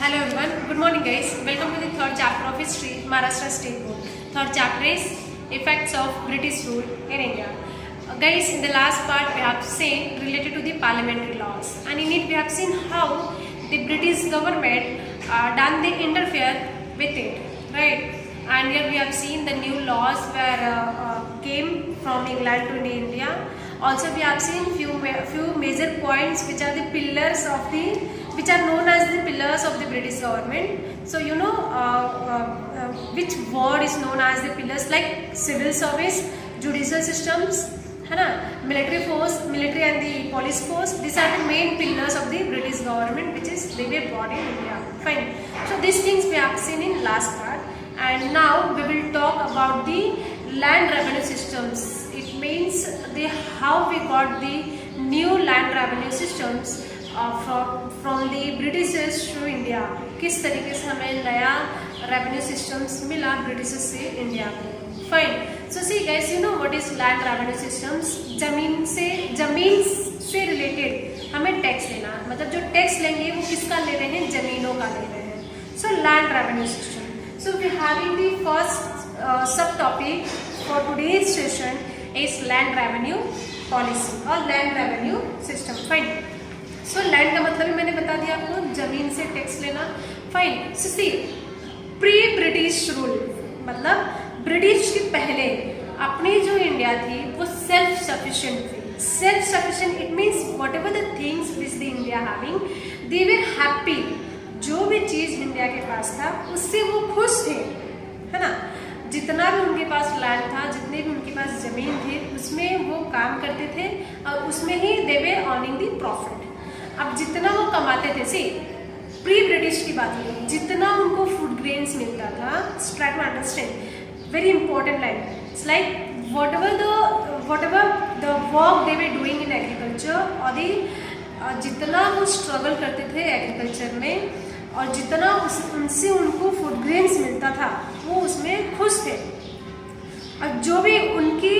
Hello everyone, good morning guys. Welcome to the third chapter of history, Maharashtra State Board. Third chapter is effects of British rule in India. Guys, in the last part we have seen related to the parliamentary laws, and in it we have seen how the British government done the interfere with it, right? And here we have seen the new laws were came from England to India. Also we have seen few major points which are the pillars of the which are known as the pillars of the British government. So you know which word is known as the pillars, like civil service, judicial systems, है ना, military force, military and the police force. These are the main pillars of the British government which is they were brought in India. Fine. So these things we have seen in last part, and now we will talk about the land revenue systems. It means the how we got the new land revenue systems from the Britishers to India. किस तरीके से हमें नया revenue systems मिला Britishers से India को. Fine. So see guys, you know what is land revenue systems? जमीन से related हमें टैक्स लेना, मतलब जो टैक्स लेंगे वो किसका ले रहे हैं, जमीनों का ले रहे हैं. So land revenue system. So we having the first subtopic for today's session is land revenue policy or land revenue system. Fine. So land का मतलब ही मैंने बता दिया आपको, जमीन से टैक्स लेना. Fine. So see, pre British rule मतलब ब्रिटिश के पहले अपनी जो इंडिया थी वो सेल्फ सफिशिएंट थी. Self sufficient it means what ever the things which the India having they were happy. जो भी चीज इंडिया के पास था उससे वो खुश थे, है ना. जितना भी उनके पास लैंड था, जितने भी उनके पास जमीन थी, उसमें वो काम करते थे और उसमें ही दे वर अर्निंग द प्रॉफिट. अब जितना वो कमाते थे, सी प्री ब्रिटिश की बात करें, जितना उनको फूड ग्रेन्स मिलता था, try to understand very important line. It's like whatever the work they were doing in agriculture, और जितना वो स्ट्रगल करते थे एग्रीकल्चर में और जितना उनसे उनको फूड ग्रेन्स मिलता था वो उसमें खुश थे. और जो भी उनकी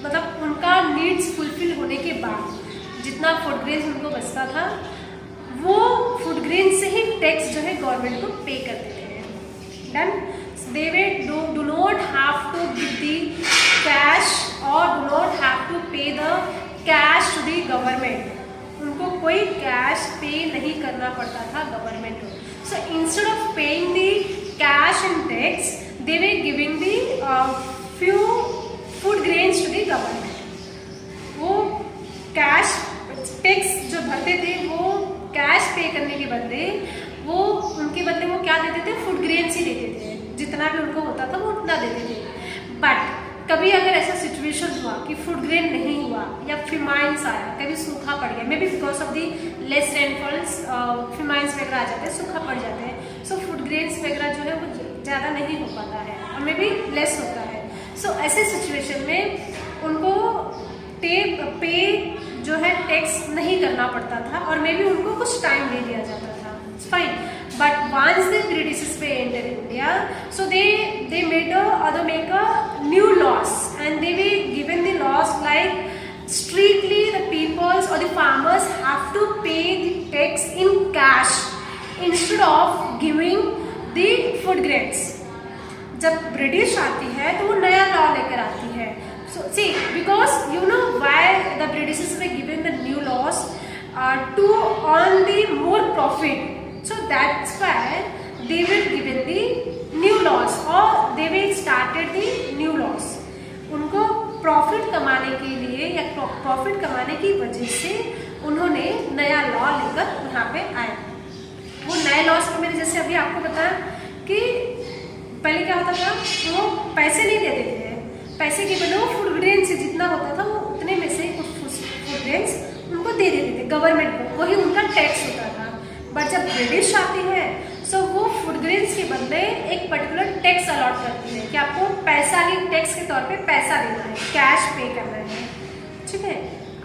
मतलब उनका नीड्स फुलफिल होने के बाद जितना फूड ग्रेन्स उनको बचता था वो फूड ग्रेन से ही टैक्स जो है गवर्नमेंट को पे करते थे. Done. They do not have to give the cash or do not have to pay the cash to the government. उनको कोई कैश पे नहीं करना पड़ता था गवर्नमेंट को. So instead of paying the cash and tax, they were giving the few food grains to the government. वो cash tax जो भरते थे वो कैश पे करने के बदले वो उनके बदले वो क्या देते थे, फूड ग्रेन्स ही देते थे. जितना भी उनको होता था वो उतना देते थे. बट कभी अगर ऐसा सिचुएशन हुआ कि फूड ग्रेन नहीं हुआ या फिमाइंस आया, कभी सूखा पड़ गया, maybe because of the less rainfalls famines वगैरह आ जाते हैं, सूखा पड़ जाते हैं. सो फूड ग्रेन्स वगैरह जो है वो ज़्यादा नहीं हो पाता है और मे बी लेस होता है. सो ऐसे सिचुएशन में उनको पे जो है टैक्स नहीं करना पड़ता था और मे बी उनको कुछ टाइम दे दिया जाता था. Fine. But once the Britishers were entered India, so they make a new laws, and they were given the laws like strictly the peoples or the farmers have to pay the tax in cash instead of giving the food grains. जब British आती है तो वो नया law लेकर आती है. So see, because you know why the Britishers were given the new laws to earn the more profit. So that's why they were given the new laws or they were started the new laws. उनको profit कमाने के लिए या profit कमाने की वजह से उन्होंने नया लॉ लेकर यहाँ पे आए. वो नए लॉज को मैंने जैसे अभी आपको बताया कि पहले क्या होता था, वो पैसे नहीं देते थे, पैसे के बदले वो फूड ग्रेन से जितना होता था वो उतने में से कुछ फूड ग्रेन्स उनको दे देते थे गवर्नमेंट को, वही उनका टैक्स होता था. बट जब ब्रिटिश आती है सो वो फूड ग्रेन्स के बदले एक पर्टिकुलर टैक्स अलॉट करती है कि आपको पैसा ही टैक्स के तौर पे पैसा देना है, कैश पे करना है. ठीक है.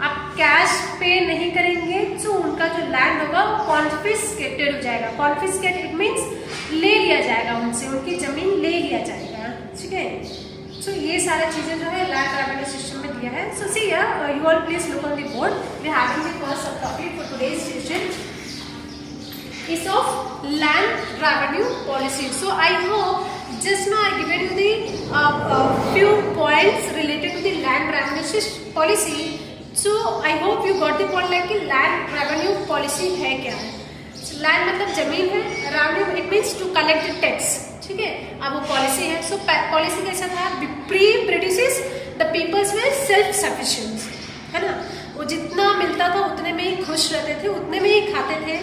आप कैश पे नहीं करेंगे तो उनका जो लैंड होगा वो कॉन्फिस्केटेड हो जाएगा. कॉन्फिस्केट इट मीन्स ले लिया जाएगा उनसे, उनकी जमीन ले लिया जाएगा. ठीक है. सो ये सारी चीजें जो है लैंड रेवेन्यू सिस्टम में दिया है. So see you all please look on the board. We having the first subtopic for today's session. is of land revenue policy. So I hope just now I given you the few points related to the land revenue policy. So I hope you got the point like कि land revenue policy है क्या है. So land मतलब जमीन है, revenue it means to collect the tax. ठीक है, अब वो पॉलिसी है. सो पॉलिसी कैसा था? प्री ब्रिटिश द पीपल्स में सेल्फ सफिशिएंट, है ना. वो जितना मिलता था उतने में ही खुश रहते थे, उतने में ही खाते थे,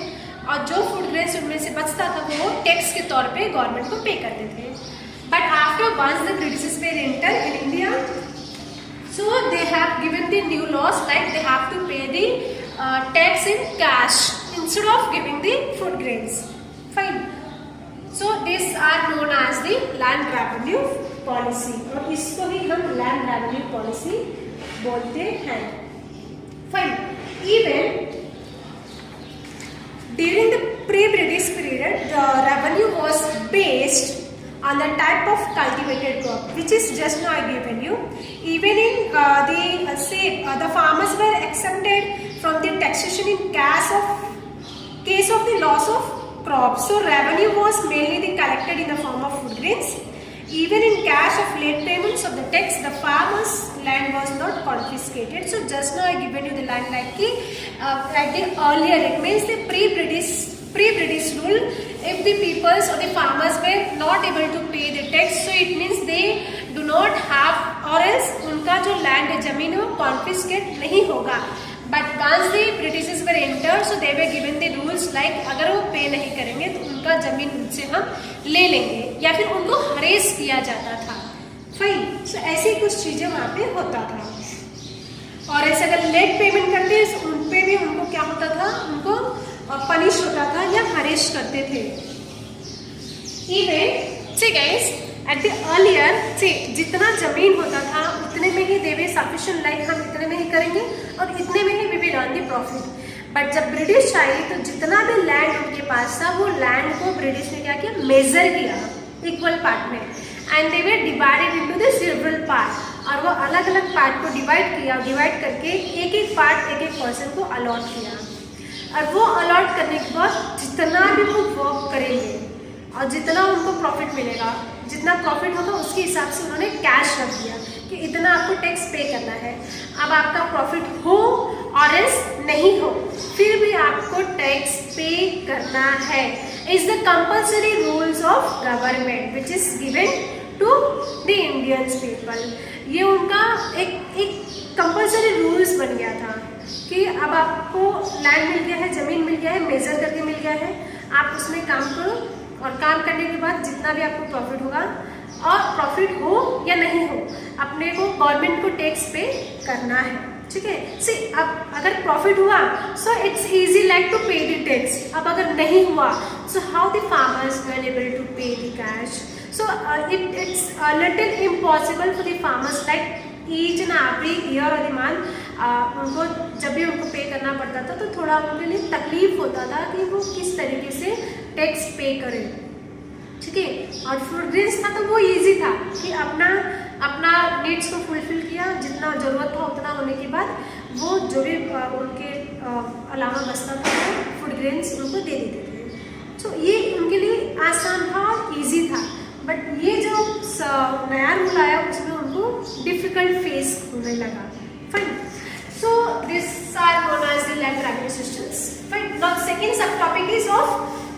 और जो फूड ग्रेन्स उनमें से बचता था वो टैक्स के तौर पे गवर्नमेंट को पे करते थे. But after once the British were enter in India, so they have given the new laws like they have to pay the tax in cash instead of giving the food grains. Fine. So these are known as the land revenue policy, और इसको ही हम land revenue policy बोलते हैं. Fine. Even during the pre-British period, the revenue was based on the type of cultivated crop, which is just now I given you. Even in the farmers were exempted from the taxation in case of the loss of crops. So revenue was mainly collected in the form of food grains. Even in cash of late payments of the tax, the farmers' land was not confiscated. So just now I given you the line like at the earlier, it means the pre-British rule. If the peoples or the farmers were not able to pay the tax, so it means they do not have, or else उनका जो land है, जमीन है, वो confiscate नहीं होगा. But once the Britishers were entered, so they were given the rules like अगर वो पे नहीं करेंगे तो उनका जमीन उनसे हम ले लेंगे, या फिर उनको हरेस किया जाता था. फाइन. सो ऐसी कुछ चीजें वहाँ पे होता था. और ऐसे अगर लेट पेमेंट करते हैं तो उन पे भी उनको क्या होता था, उनको पनिश होता था या हरेस करते थे. Even see guys at the earlier से जितना जमीन होता था उतने में ही देवे सफिशिएंट, लाइक हम इतने में ही करेंगे और इतने में ही we will earn the profit. But जब ब्रिटिश आई तो जितना भी लैंड उनके पास था वो लैंड को ब्रिटिश ने क्या किया, मेजर किया इक्वल पार्ट में, and they were divided into the several part. और वो अलग अलग पार्ट को डिवाइड किया, डिवाइड करके एक एक पार्ट एक एक पर्सन को अलॉट किया. और वो अलॉट करने के बाद जितना भी वो वर्क करेंगे और जितना उनको प्रॉफिट मिलेगा, जितना प्रॉफिट होगा उसके हिसाब से उन्होंने कैश रख दिया कि इतना आपको टैक्स पे करना है. अब आपका प्रॉफिट हो और एल्स नहीं हो, फिर भी आपको टैक्स पे करना है. Is the compulsory rules of government which is given to the Indian people. ये उनका एक कंपल्सरी रूल्स बन गया था कि अब आपको लैंड मिल गया है, जमीन मिल गया है, मेजर करके मिल गया है, आप उसमें काम करो, और काम करने के बाद जितना भी आपको प्रॉफिट होगा, और प्रॉफिट हो या नहीं हो, अपने को गवर्नमेंट को टैक्स पे करना है. ठीक है. सी अब अगर प्रॉफिट हुआ so it's easy like to pay the tax. अब अगर नहीं हुआ so how the farmers were able to pay the cash. So it's little impossible for the farmers like each and every year और the month. उनको जब भी उनको पे करना पड़ता था तो थोड़ा उनके लिए तकलीफ होता था कि वो किस तरीके से टैक्स पे करें. ठीक है. और फूड ग्रेन्स था तो वो इजी था कि अपना नीड्स को फुलफिल किया, जितना ज़रूरत था उतना होने के बाद वो जो भी उनके अलावा बचता था वो फूड ग्रेन्स उनको दे देते थे. तो ये उनके लिए आसान था और ईजी था. बट ये जो नया रूल आया उसमें उनको डिफिकल्ट फेस होने लगा. Fine. So these are known as the land revenue systems. Fine. Now second subtopic is of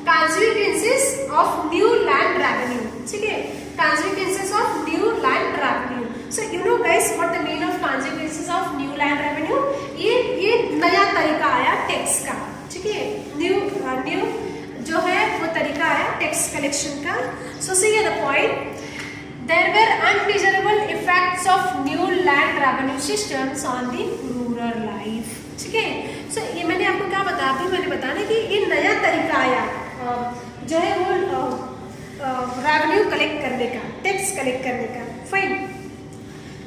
consequences of new land revenue. ठीक है. Consequences of new land revenue. So you know guys what the meaning of consequences of new land revenue? ये नया तरीका आया tax का. ठीक है. New जो है वो तरीका आया टैक्स कलेक्शन का. So see the point. There were undesirable effects of new land revenue systems on the rural life. ठीक है. So ये मैंने आपको क्या बताया, अभी मैंने बताया कि ये नया तरीका आया जो है वो रेवेन्यू कलेक्ट करने का, टैक्स कलेक्ट करने का. Fine.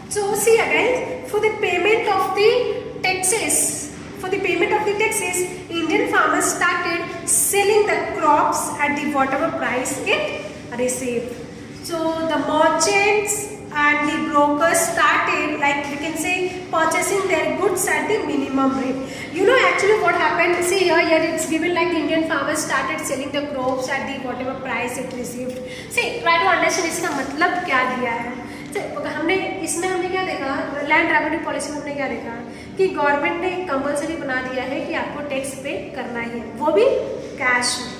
So see again, for the payment of the taxes, Indian farmers started selling the crops at the whatever price it received. So the merchants and the brokers started, like we can say, purchasing their goods at the minimum rate. You know actually what happened, see here it's given like the Indian farmers started selling the crops at the whatever price it received. See, try to understand इसका मतलब क्या दिया है. हमने इसमें हमने क्या देखा, लैंड रेवेन्यू पॉलिसी में हमने क्या देखा कि गवर्नमेंट ने कंपल्सरी बना दिया है कि आपको टैक्स पे करना ही है, वो भी कैश में.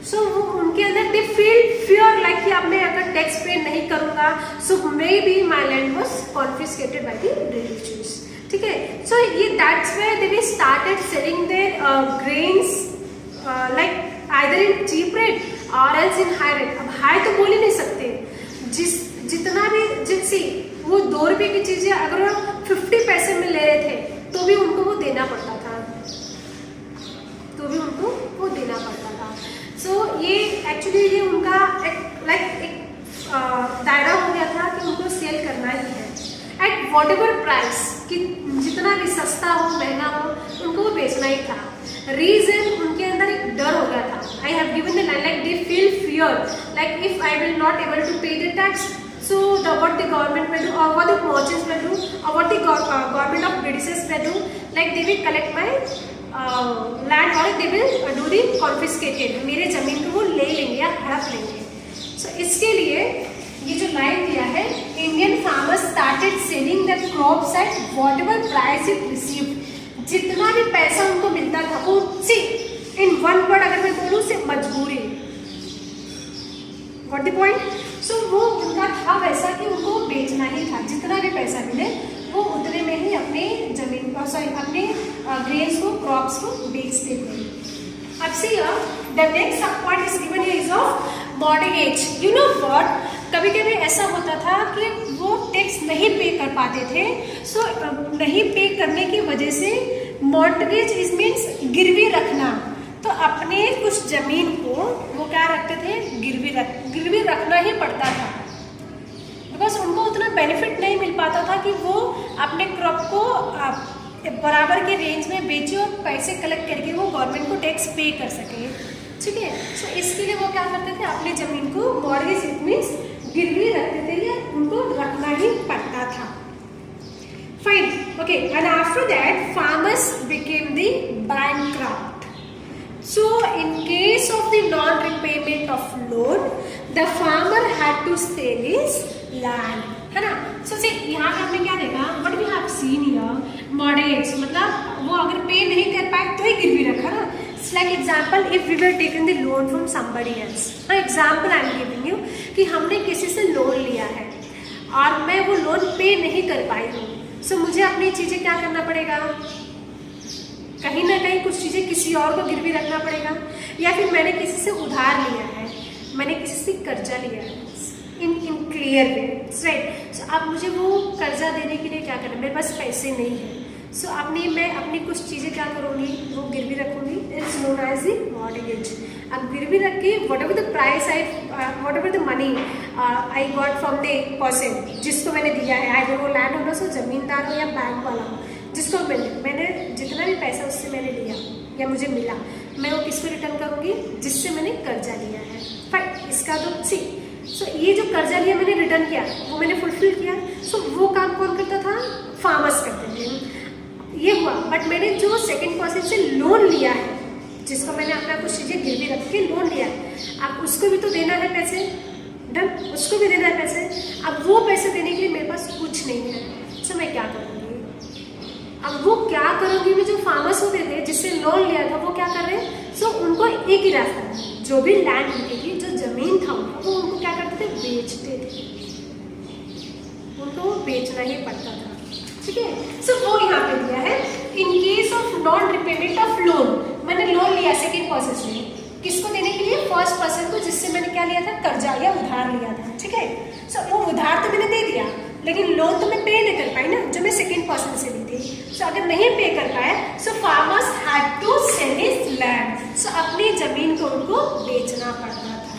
सो वो उनके अंदर दे फील फियर लाइक कि अब मैं अगर टैक्स पे नहीं करूँगा so maybe my land was confiscated by the religious. ठीक है, सो ये that's where they started selling their grains like either in cheap rate और एल्स इन हाई रेट. अब हाई तो बोल ही नहीं सकते, जितना भी जिनसी वो 2 रुपये की चीज़ें अगर वो 50 पैसे में ले रहे थे तो भी उनको वो देना पड़ता था, तो भी उनको वो देना पड़ता था. सो ये एक्चुअली ये उनका एक दायरा हो गया था कि उनको सेल करना ही है एट वॉट एवर प्राइस, कि जितना भी सस्ता हो महंगा हो उनको वो बेचना ही था. रीजन उनके अंदर एक डर हो गया था. I have given the line like they feel fear like if I will not able to pay the tax, so what the government will do or what the merchants will do or what the government of Britishers will do, like they will collect my land or they will do the confiscated, मेरे जमीन को वो ले लेंगे या हड़प लेंगे. so इसके लिए ये जो लाइन दिया है, Indian farmers started selling the crops at whatever price it received. जितना भी पैसा उनको मिलता था वो सी इन वन वर्ड अगर मैं बोलूँ से मजबूरी. What the point? सो वो उनका था वैसा कि उनको बेचना ही था, जितना भी पैसा मिले वो उतने में ही अपने जमीन को अपने ग्रेन्स को क्रॉप्स को बेचते थे. अब सी द नेक्स्ट सब point is given here is of mortgage. You know what, कभी कभी ऐसा होता था कि वो टैक्स नहीं पे कर पाते थे. सो नहीं पे करने की वजह से मॉर्गेज इज मीन्स गिरवी रखना. तो अपने कुछ जमीन को वो क्या रखते थे, गिरवी रखना ही पड़ता था, बिकॉज उनको उतना बेनिफिट नहीं मिल पाता था कि वो अपने क्रॉप को बराबर के रेंज में बेचे और पैसे कलेक्ट करके वो गवर्नमेंट को टैक्स पे कर सके. ठीक है, सो इसके लिए वो क्या करते थे, अपनी जमीन को मॉर्गेज इट मीन्स गिरवी रखते थे या उनको रखना ही पड़ता था. Fine, okay, and after that farmers became the bankrupt. So in case of the non-repayment of loan, the farmer had to sell his land, है ना. So see यहाँ पे हमने क्या देखा, what we have seen here, mortgage मतलब वो अगर पे नहीं कर पाए तो ही गिरवी रखा ना. It's like example if we were taking the loan from somebody else. Example I am giving you कि हमने किसी से लोन लिया है और मैं वो लोन पे नहीं कर पाई हूँ, so मुझे अपनी चीज़ें क्या करना पड़ेगा, कहीं ना कहीं कुछ चीज़ें किसी और को गिरवी रखना पड़ेगा. या फिर मैंने किसी से उधार लिया है, मैंने किसी से कर्जा लिया है in clear way, right. So अब मुझे वो कर्जा देने के लिए क्या करना, मेरे पास पैसे नहीं है. सो मैं अपनी कुछ चीज़ें क्या करूँगी, वो गिरवी रखूँगी. It's known as the mortgage. अब गिरवी रख के whatever the price whatever the money I got from the person जिसको मैंने दिया है, आई वो लैंड ओनर हो, जमींदार हो या बैंक वाला हो, जिसको मैंने जितना भी पैसा उससे मैंने लिया या मुझे मिला, मैं वो किसको रिटर्न करूँगी, जिससे मैंने कर्जा लिया है. फाइन, इसका तो सी सो ये जो कर्जा लिया मैंने रिटर्न किया वो मैंने फुलफिल किया. सो वो काम कौन करता था, फार्मर्स करते थे. ये हुआ. बट मैंने जो सेकेंड पर्सन से लोन लिया है, जिसको मैंने अपना कुछ चीज़ें गिरवी रख के लोन लिया है, अब उसको भी तो देना है पैसे, डन, उसको भी देना है पैसे. अब वो पैसे देने के लिए मेरे पास कुछ नहीं है. सो मैं क्या करूँगी, अब वो क्या करूँगी, मैं जो फार्मर्स होते थे जिससे लोन लिया था वो क्या कर रहे हैं. सो उनको एक ही रास्ता, जो भी लैंड उनकी थी, जो जमीन था उनका, वो उनको क्या करते थे, बेचते थे. उनको बेचना ही पड़ता था. ठीक है, सो वो यहाँ पे दिया है in case of non repayment of loan. मैंने लोन लिया सेकेंड पर्सन से, किसको देने के लिए, फर्स्ट पर्सन को जिससे मैंने क्या लिया था, कर्जा या उधार लिया था. ठीक है, सो वो उधार तो मैंने दे दिया, लेकिन लोन तो मैं पे नहीं कर पाई ना, जो मैं सेकेंड पर्सन से ली थी. सो अगर नहीं पे कर पाए, so farmers had to sell his land. So अपनी जमीन को उनको बेचना पड़ता था.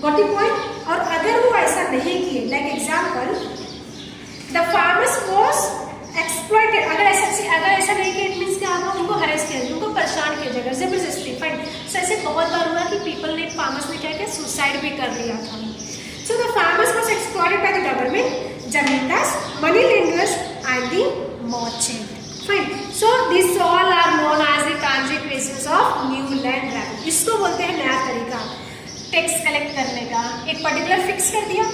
Got the point. और अगर वो ऐसा नहीं किए, like example the farmers was exploited, अगर ऐसा नहीं किया, इट मीन्स क्या होगा, उनको हरेस किया, उनको परेशान किया जाएगा जबरदस्ती. फाइन, सो ऐसे बहुत बार हुआ कि पीपल ने, फार्मर्स ने क्या किया, सुसाइड भी कर लिया था. So the farmers was exploited by the government, जमीन purchased. Fine. So these all are known as the consequences of new land grab. इसको बोलते हैं नया तरीका टैक्स कलेक्ट करने का। एक पर्टिकुलर फिक्स कर दिया,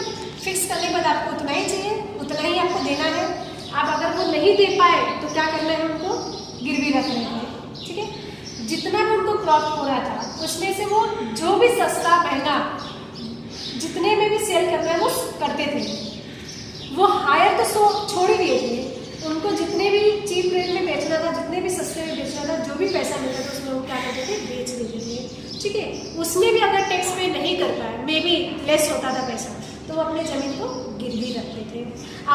फिक्स करने के बाद आपको उतना ही चाहिए, उतना ही आपको देना है। आप अगर वो नहीं दे पाए तो क्या करना है, उनको गिरवी रखना है, ठीक है। जितना भी उनको क्रॉप हो रहा था उसमें से वो जो भी सस्ता महंगा जितने में भी सेल करना है वो करते थे। वो हायर तो छोड़ ही दिए थे, उनको जितने भी चीप रेट में बेचना था, जितने भी सस्ते में बेचना था, जो भी पैसा मिलता था उसमें वो क्या करते थे, बेच देते थे, ठीक है। उसमें भी अगर टैक्स पे नहीं कर पाए, मे बी लेस होता था पैसा, तो वो अपने ज़मीन को गिरवी रखते थे।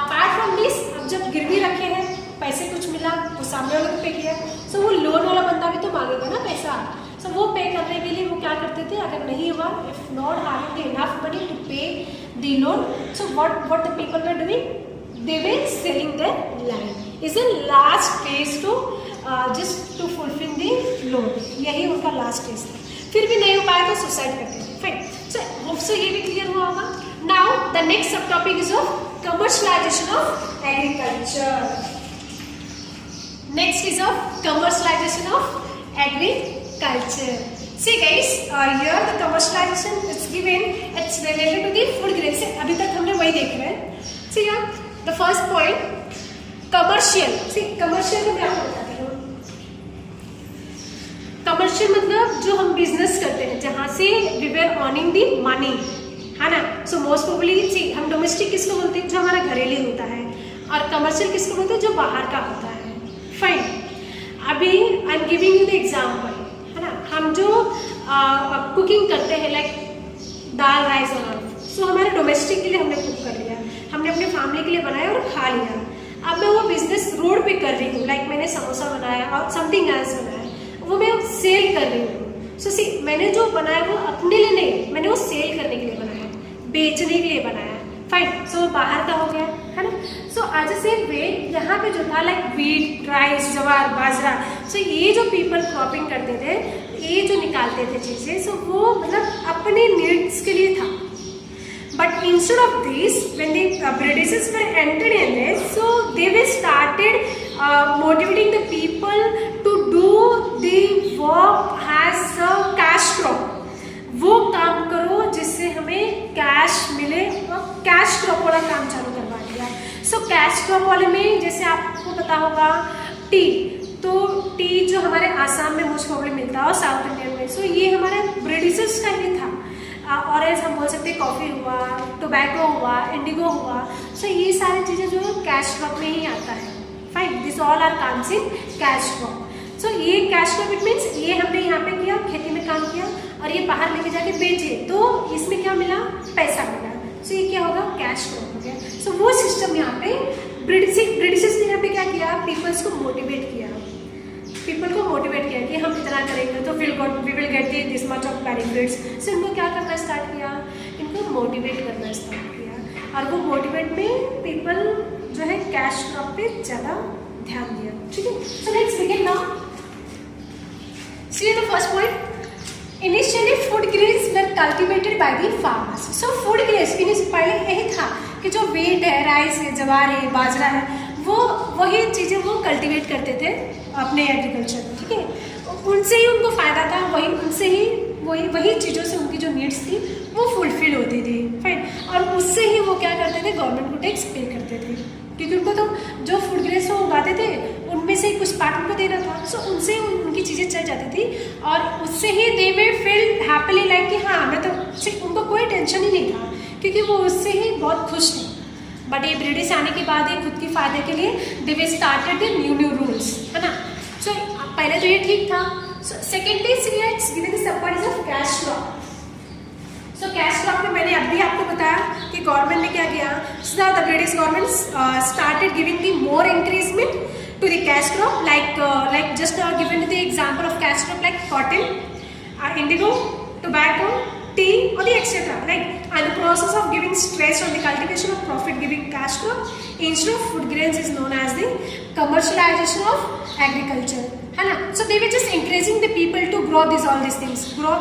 अपार्ट फ्रॉम दिस, अब जब गिरवी रखे हैं, पैसे कुछ मिला, वो सामने वाले को पे किया, सो वो लोन वाला बंदा भी तो मांगेगा ना पैसा, सो वो पे करने के लिए वो क्या करते थे, अगर नहीं हुआ, if not having enough money to pay the loan, so what the people were doing, they were selling their land is a last phase to just to fulfill the loan. यही उनका लास्ट फेज था। फिर भी नहीं हो पाया तो suicide करते थे। फाइन, सो होप सो ये भी क्लियर हुआ होगा। Now the next sub topic is of commercialisation of agriculture. Next is of commercialisation of agriculture. See guys, here the commercialization is given, it's related to the food grains. अभी तक हमने वही देख रहे हैं। See here, the first point, commercial. See, commercial में क्या होता है? कमर्शियल मतलब जो हम बिजनेस करते हैं, जहाँ से we were earning the money, है ना। सो मोस्ट प्रोबेबली सी हम डोमेस्टिक किसको बोलते हैं, जो हमारा घरेलू होता है, और कमर्शियल किसको बोलते हैं, जो बाहर का होता है। फाइन, अभी I am giving you the example, है ना। हम जो कुकिंग करते हैं, लाइक दाल राइस और सो हमारे डोमेस्टिक के लिए हमने कुक कर लिया, हमने अपने फैमिली के लिए बनाया और खा लिया। अब मैं वो बिजनेस रोड पे कर रही हूँ, लाइक मैंने समोसा बनाया और समथिंग एल्स बनाया, वो मैं सेल कर रही हूँ। सो सी, मैंने जो बनाया वो अपने लिए नहीं, मैंने वो सेल करने के लिए बनाया, बेचने के लिए बनाया। फाइन, सो बाहर का हो गया, है ना। सो आज से वे यहाँ पे जो था, लाइक वीट, राइस, जवार, बाजरा, सो ये जो पीपल क्रॉपिंग करते थे, ये जो निकालते थे चीज़ें, सो वो मतलब अपने नीड्स के लिए था। But instead of this, when the Britishers were entered in this, so they were started motivating the people to do the work as a cash crop. वो काम करो जिससे हमें कैश मिले, और कैश क्रॉप वाला काम चालू करवा दिया। सो कैश क्रॉप वाले में जैसे आपको पता होगा टी, तो टी जो हमारे आसाम में मोस्ट प्रॉब्लम मिलता है और साउथ इंडियन में, सो ये हमारे ब्रिटिशर्स का ही था। और एज हम बोल सकते हैं कॉफ़ी हुआ, टोबैको हुआ, इंडिगो हुआ, सो ये सारी चीज़ें जो है कैश क्रॉप में ही आता है। Fine, this all are comes in cash crop. So ये कैश क्रॉप इट मीन्स ये हमने यहाँ पे किया, खेती में काम किया और ये बाहर लेके जाके बेचे, तो इसमें क्या मिला, पैसा मिला। सो ये क्या होगा, कैश क्रॉप हो गया। सो वो सिस्टम यहाँ पे ब्रिटिशर्स ने यहाँ पे क्या किया, पीपल्स को मोटिवेट किया, पीपल को मोटिवेट किया कि हम इतना करेंगे तो we will get this much of benefits. So इनको क्या करना स्टार्ट किया, इनको मोटिवेट करना स्टार्ट किया, और वो मोटिवेट में पीपल जो है कैश क्रॉप पे ज़्यादा ध्यान दिया, ठीक है। So let's begin now. See the first point, initially food grains were cultivated by the farmers. So food grains पहले यही था कि जो वीट है, राइस है, जवार है, बाजरा है, वो वही चीज़ें वो कल्टिवेट करते थे अपने एग्रीकल्चर में, ठीक है। उनसे ही उनको फ़ायदा था, वही उनसे ही वही चीज़ों से उनकी जो नीड्स थी वो फुलफिल होती थी। फाइन, और उससे ही वो क्या करते थे, गवर्नमेंट को टैक्स पे करते थे, क्योंकि उनको तो जो फूड ग्रेन्स वो उगाते थे उनमें से कुछ पार्ट उनको देना था। सो उनसे उनकी चीज़ें चल जाती थी, और उससे ही दे वे फील हैप्पीली, लाइक कि हाँ हमें तो उनको कोई टेंशन ही नहीं था, क्योंकि वो उससे ही बहुत खुश थे। बट ये ब्रिटिश आने के बाद ये खुद के फायदे के लिए they were started the new rules, है ना। सो पहले तो ये ठीक था। So secondly it's given the subpart of cash crop. So cash crop में मैंने अभी आपको बताया कि गवर्नमेंट ने क्या किया, so the British government started giving the more increment to the cash crop, like just given the example of cash crop like cotton, indigo, tobacco, tea, or the etc. Like, and the process of giving stress on the cultivation of profit-giving cash crop instead of food grains is known as the commercialization of agriculture, है ना। So they were just encouraging the people to grow all these things. Grow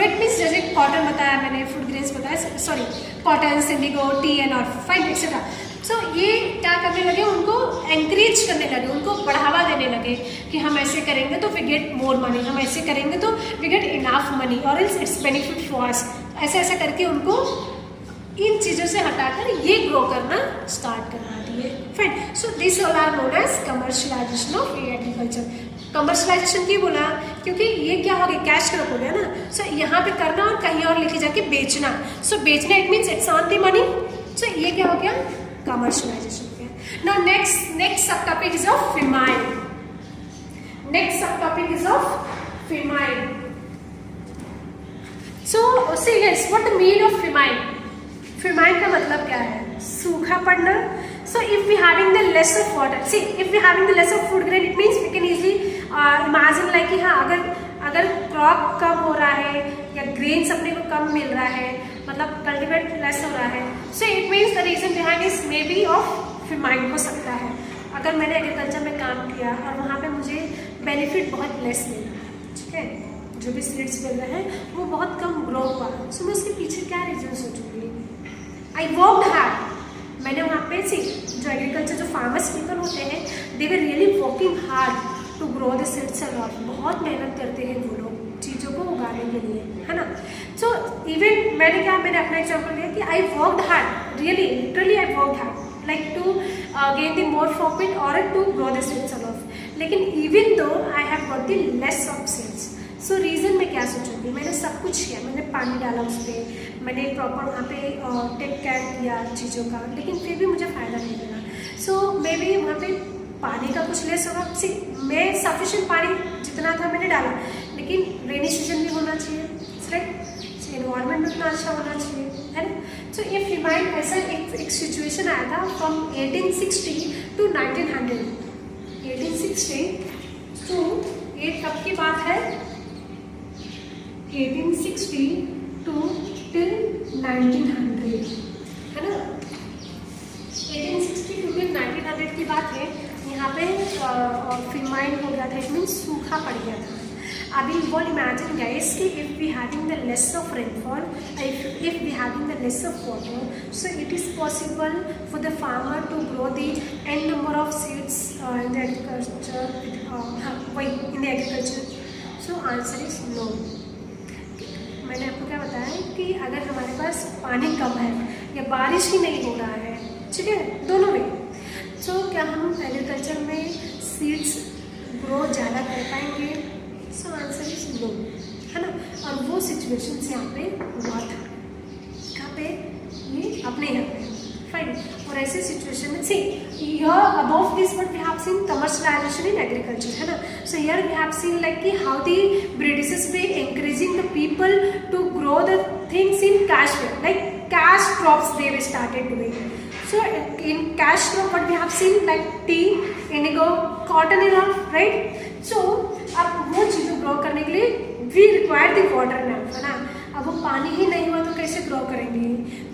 it means जैसे cotton बताया मैंने, food grains बताया, sorry, cotton, indigo, tea and all, fine, etc. सो ये क्या करने लगे, उनको एंकरेज करने लगे, उनको बढ़ावा देने लगे कि हम ऐसे करेंगे तो वी गेट मोर मनी, हम ऐसे करेंगे तो वी गेट इनफ मनी और इट्स बेनिफिट फॉर अस। ऐसा ऐसा करके उनको इन चीज़ों से हटाकर ये ग्रो करना स्टार्ट करवा दिए। Fine, so this all are known as commercialization of agriculture. Commercialization क्यों बोला? क्योंकि ये क्या हो गया, कैश क्रॉप हो गया ना। सो यहाँ पे करना और कहीं और लेके जाके बेचना। सो बेचना it means it's on the money. So ये क्या हो गया, कमर्शियलाइजेशन हो गया। Now next sub topic is of famine. Next sub topic is of famine. So see yes, what the meaning of famine? Famine का मतलब क्या है? सूखा पड़ना। So if we having the less of water, see if we having the less of food grain, it means we can easily imagine like कि हाँ अगर crop कम हो रहा है या ग्रेन्स अपने को कम मिल रहा है, मतलब कल्टीवेट लेस हो रहा है, so it means the reason behind is maybe of famine हो सकता है। अगर मैंने एग्रीकल्चर में काम किया और वहाँ पे मुझे बेनिफिट बहुत लेस मिल रहा है, ठीक है, जो भी सीड्स मिल रहे हैं वो बहुत कम ग्रो हुआ, सो मैं उसके पीछे क्या रीजन सोचूंगी? I worked hard. मैंने वहाँ पे सी जो एग्रीकल्चर जो फार्मर्स पीपल होते हैं, they were really working hard to grow the seeds a lot. बहुत मेहनत करते हैं वो लोग चीज़ों को उगाने के लिए, है ना। सो इवन मैंने अपना एग्जाम्पल लिया कि I worked hard, really literally I worked hard like to gain the more profit और to grow the seeds a lot. लेकिन even though I have got the less of seeds, so reason मैं क्या सोचूंगी? मैंने सब कुछ किया, मैंने पानी डाला उस पर, मैंने प्रॉपर वहाँ पे टेक केयर किया चीज़ों का, लेकिन फिर भी मुझे फ़ायदा नहीं मिला। सो मे बी वहाँ पे पानी का कुछ लेस होगा। सी मैं सफिशिएंट पानी जितना था मैंने डाला, लेकिन रेनी सीजन भी होना चाहिए, राइट। इन्वायरमेंट भी उतना अच्छा होना चाहिए, है ना। सो ये फेमाइन ऐसा एक सिचुएशन आया था फ्रॉम 1860 to 1900। 1860 टू ये कब की बात है? 1860 to till 1900, है ना। 1860 to till 1900 की बात है। यहाँ पे फेमाइन हो गया था, इट मीन्स सूखा पड़ गया था। अभी वो इमेजिन गाइस कि if we having the less of rainfall, if we having the less of water, so it is possible for the farmer to grow the N number of seeds in the agriculture, in the agriculture. So answer is no. मैंने आपको क्या बताया कि अगर हमारे पास पानी कम है या बारिश ही नहीं हो रहा है, ठीक है, दोनों में, तो क्या हम एग्रीकल्चर में सीड्स ग्रो ज़्यादा कर पाएंगे? सो आंसर इज नो, है ना। और वो सिचुएशन यहाँ पे हुआ था, कहाँ पे? ये अपने यहाँ पे, फाइन। और ऐसे सिचुएशन में see here above this what we have seen commercialisation in agriculture, है ना। So here we have seen like कि how the Britishers were encouraging the people to grow the things in cash way, like cash crops they were started doing. So in cash crop what we have seen like tea, indigo, cotton and all, right. So अब वो चीज़ें grow करने के लिए we require the water now, है ना। अब वो पानी ही नहीं हुआ तो कैसे ग्रो करेंगे?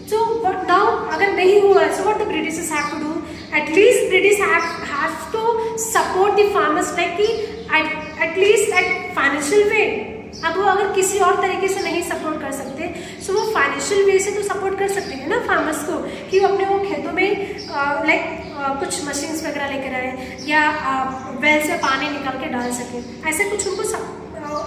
So but now अगर नहीं हुआ, so what the Britishers have to do? At least British have to support the farmers like कि at least at financial way। अब वो अगर किसी और तरीके से नहीं सपोर्ट कर सकते, so वो फाइनेंशियल वे से तो सपोर्ट कर सकते हैं ना फार्मर्स को, कि वो अपने वो खेतों में लाइक कुछ मशीन्स वगैरह लेकर आए या वेल से पानी निकाल के डाल सके, ऐसे कुछ उनको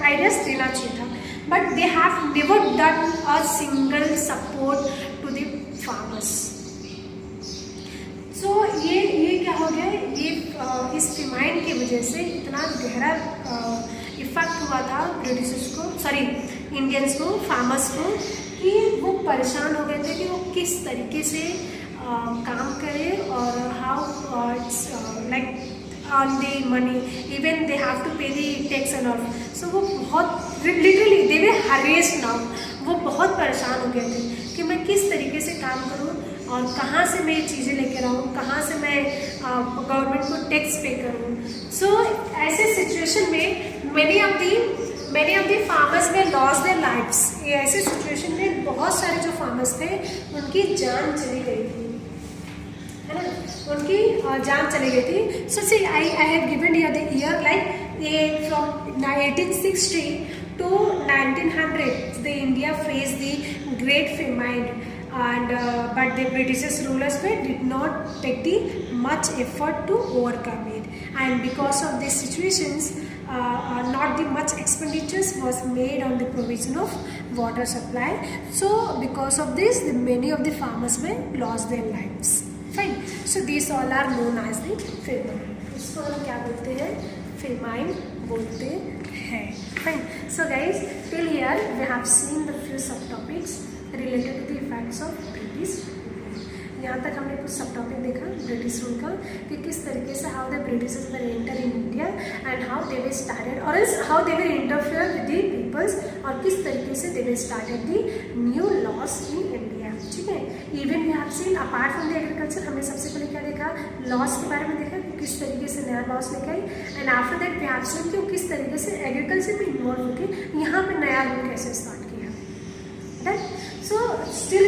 आइडियाज देना चाहिए था। But they have never done a single support to the farmers. So ये क्या हो गया, ये इस फेमाइन की वजह से इतना गहरा इफेक्ट हुआ था ब्रिटिशर्स को, सॉरी इंडियंस को, फार्मर्स को, कि वो परेशान हो गए थे कि वो किस तरीके से काम करें और how it's like on the money, even they have to pay the tax and all. So वो बहुत literally they were harassed now, वो बहुत परेशान हो गए थे कि मैं किस तरीके से काम करूँ और कहाँ से मैं चीज़ें लेकर आऊँ, कहाँ से मैं गवर्नमेंट को टैक्स पे करूँ। सो ऐसे सिचुएशन में many of the farmers में lost their lives। ये ऐसे सिचुएशन में बहुत सारे जो फार्मर्स थे उनकी जान चली गई थी, है ना, उनकी जान चली गई थी। So see I have given here the year like ये from 1860 to 1900 the India faced the great famine and but the British rulers did not take the much effort to overcome it, and because of these situations not the much expenditures was made on the provision of water supply. So because of this many of the farmers were lost their lives. Fine. So these all are known as the famine. इसको हम क्या बोलते हैं? Famine बोलते हैं. Fine. So guys, till here we have seen the few subtopics related to the effects of British. यहाँ तक हमने कुछ सब टॉपिक देखा ब्रिटिश रूल का कि किस तरीके से how the Britishers were enter in India and how they were started और how they were interfere with the peoples और किस तरीके से they were started the new laws in India. ठीक है. Even we have seen apart from the agriculture हमने सबसे पहले क्या देखा? लॉस के बारे में देखा कि किस तरीके से नया लॉस लेके आई and after that we have seen कि किस तरीके से एग्रीकल्चर में इन्वॉल्व होकर यहाँ पे नया रूल कैसे स्टार्ट किया. So still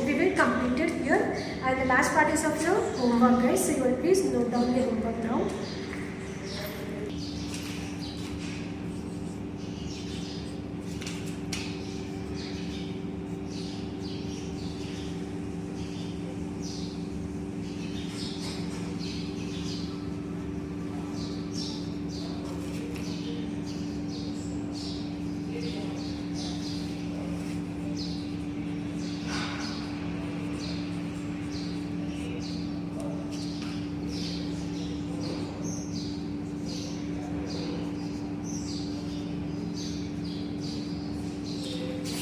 we will complete it here, and the last part is of your homework guys, so you will please note down the homework now.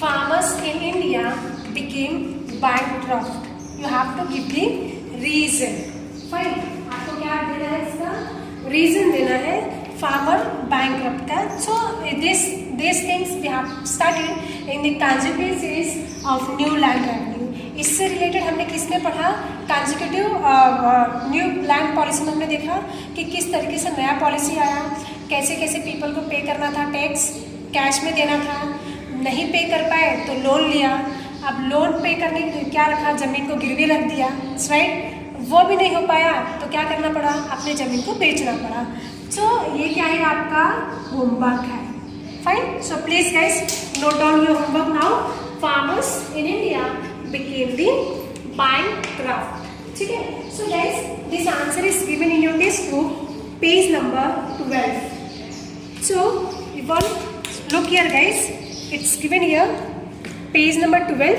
Farmers in India became bankrupt. You have to give the reason. Fine. आपको क्या देना है इसका? Reason देना है farmer bankrupt का. So these things we have studied in the consequences of new land revenue. इससे related हमने किसमें पढ़ा? कंसेक्यूटिव न्यू लैंड पॉलिसी में हमने देखा कि किस तरीके से नया पॉलिसी आया, कैसे कैसे पीपल को पे करना था टैक्स, कैश में देना था, नहीं पे कर पाए तो लोन लिया. अब लोन पे करने के लिए क्या रखा? ज़मीन को गिरवी रख दिया. राइट. वो भी नहीं हो पाया तो क्या करना पड़ा? अपने ज़मीन को बेचना पड़ा. सो ये क्या है? आपका होमवर्क है. Fine. So please guys note down your homework now. Farmers in India became the bankrupt. ठीक है. So guys this answer is given in your text book page number 12. So you want look here guys. It's given here, page number 12.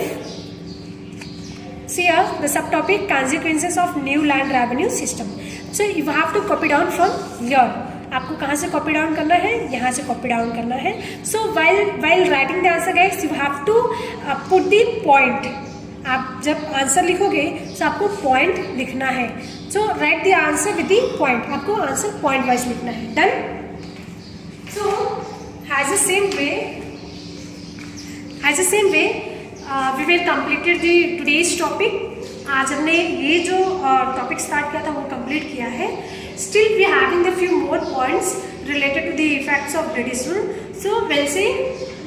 See here, the subtopic consequences of new land revenue system. So you have to copy down from here. आपको कहाँ से copy down करना है? यहाँ से copy down करना है. So while writing the answer, guys, you have to put the point. आप जब आंसर लिखोगे तो आपको point लिखना है. So write the answer with the point. आपको आंसर point wise लिखना है. Done? So as the same way. We will completed the today's topic. आज हमने ये जो टॉपिक स्टार्ट किया था वो कंप्लीट किया है. Still we having the few more points related to the effects of British rule. So will see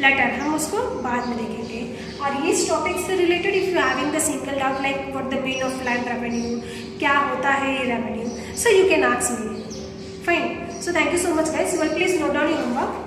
later. हम उसको बाद में देखेंगे. और इस टॉपिक से related if you having the single doubt like what the mean of land revenue, क्या होता है ये revenue, so you can ask me. Fine. So thank you so much guys. You will please note down your homework.